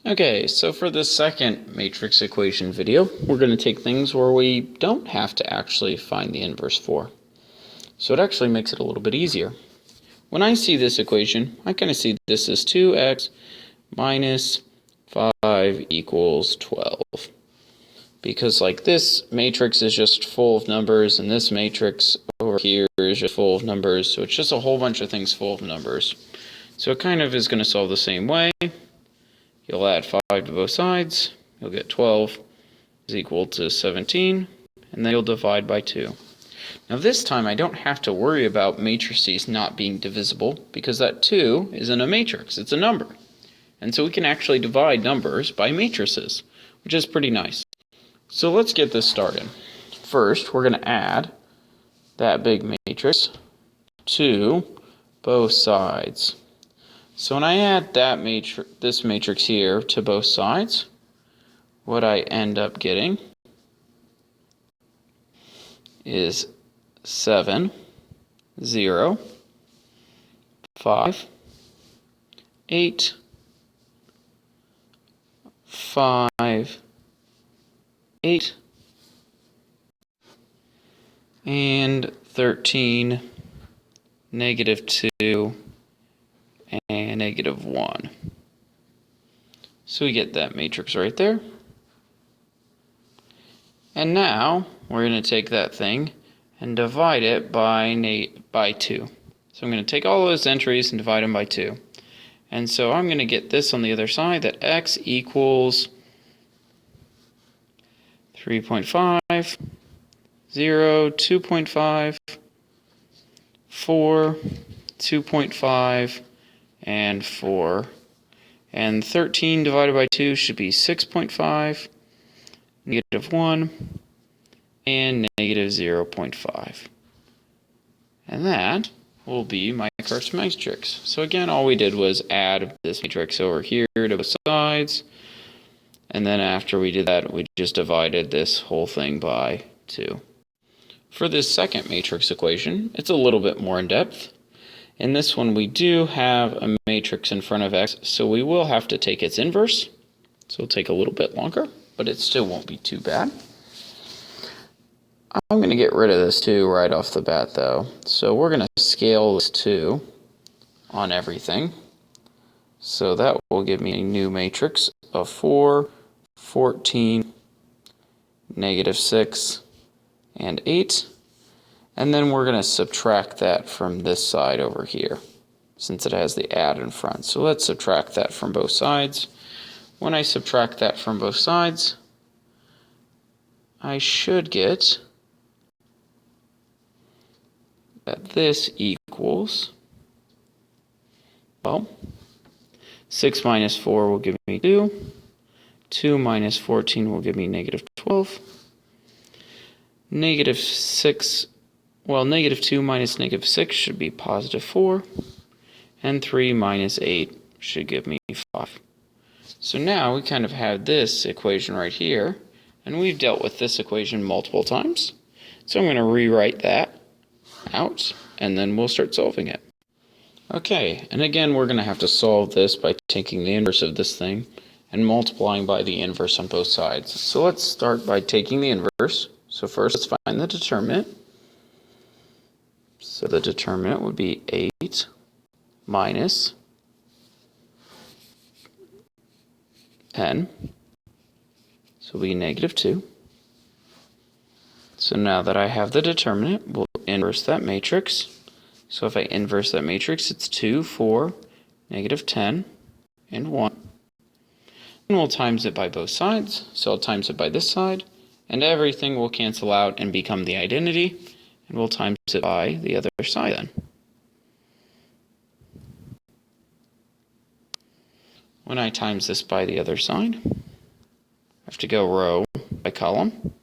Okay, so for the second matrix equation video, we're going to take things where we don't have to actually find the inverse for. So it actually makes it a little bit easier. When I see this equation, I kind of see this as 2x minus 5 equals 12. Because like this matrix is just full of numbers, and this matrix over here is just full of numbers, so it's just a whole bunch of things full of numbers. So it kind of is going to solve the same way. You'll add 5 to both sides, you'll get 12 is equal to 17, and then you'll divide by 2. Now this time I don't have to worry about matrices not being divisible, because that 2 is in a matrix, it's a number. And so we can actually divide numbers by matrices, which is pretty nice. So let's get this started. First, we're going to add that big matrix to both sides. So when I add this matrix here to both sides, what I end up getting is 7, 0, 5, 8, 5, 8, and 13, negative 2, and negative 1. So we get that matrix right there. And now we're going to take that thing and divide it by 2. So I'm going to take all those entries and divide them by 2. And so I'm going to get this on the other side, that x equals 3.5, 0, 2.5, 4, 2.5, and 4. And 13 divided by 2 should be 6.5, negative 1, and negative 0.5. And that will be my first matrix. So again, all we did was add this matrix over here to both sides. And then after we did that, we just divided this whole thing by 2. For this second matrix equation, it's a little bit more in depth. In this one, we do have a matrix in front of x, so we will have to take its inverse. So it'll take a little bit longer, but it still won't be too bad. I'm going to get rid of this 2 right off the bat, though. So we're going to scale this 2 on everything. So that will give me a new matrix of 4, 14, negative 6, and 8. And then we're going to subtract that from this side over here, since it has the add in front. So let's subtract that from both sides. When I subtract that from both sides, I should get that this equals, well, 6 minus 4 will give me 2. 2 minus 14 will give me negative 12. Negative 6, well, negative 2 minus negative 6 should be positive 4. And 3 minus 8 should give me 5. So now we kind of have this equation right here, and we've dealt with this equation multiple times. So I'm going to rewrite that out, and then we'll start solving it. Okay, and again we're going to have to solve this by taking the inverse of this thing and multiplying by the inverse on both sides. So let's start by taking the inverse. So first let's find the determinant. So the determinant would be 8 minus 10. So it'll be negative 2. So now that I have the determinant, we'll inverse that matrix. So if I inverse that matrix, it's 2, 4, negative 10, and 1. And we'll times it by both sides. So I'll times it by this side, and everything will cancel out and become the identity. And we'll times it by the other side then. When I times this by the other side, I have to go row by column.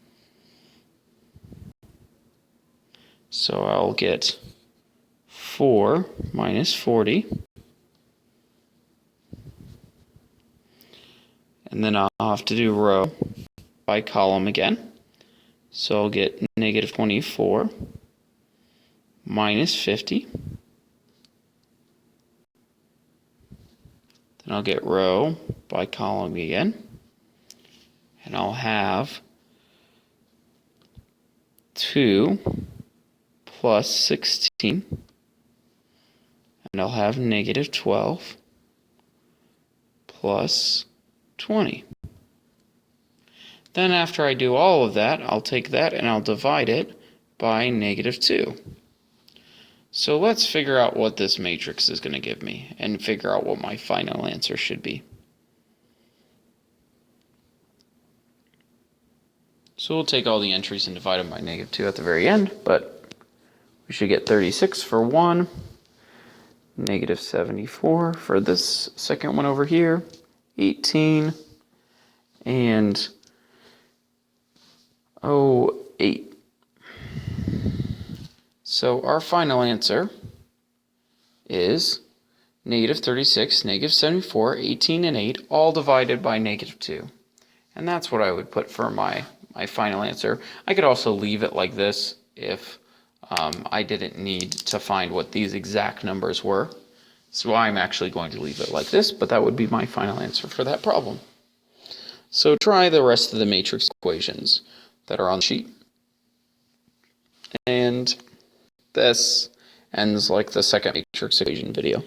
So I'll get 4 minus 40. And then I'll have to do row by column again. So I'll get negative 24 minus 50. And I'll get row by column again. And I'll have 2 plus 16. And I'll have negative 12 plus 20. Then after I do all of that, I'll take that and I'll divide it by negative 2. So let's figure out what this matrix is going to give me and figure out what my final answer should be. So we'll take all the entries and divide them by negative 2 at the very end, but we should get 36 for 1, negative 74 for this second one over here, 18, and 8. So our final answer is negative 36, negative 74, 18, and 8, all divided by negative 2. And that's what I would put for my final answer. I could also leave it like this if I didn't need to find what these exact numbers were. So I'm actually going to leave it like this, but that would be my final answer for that problem. So try the rest of the matrix equations that are on the sheet. And this ends like the second matrix equation video.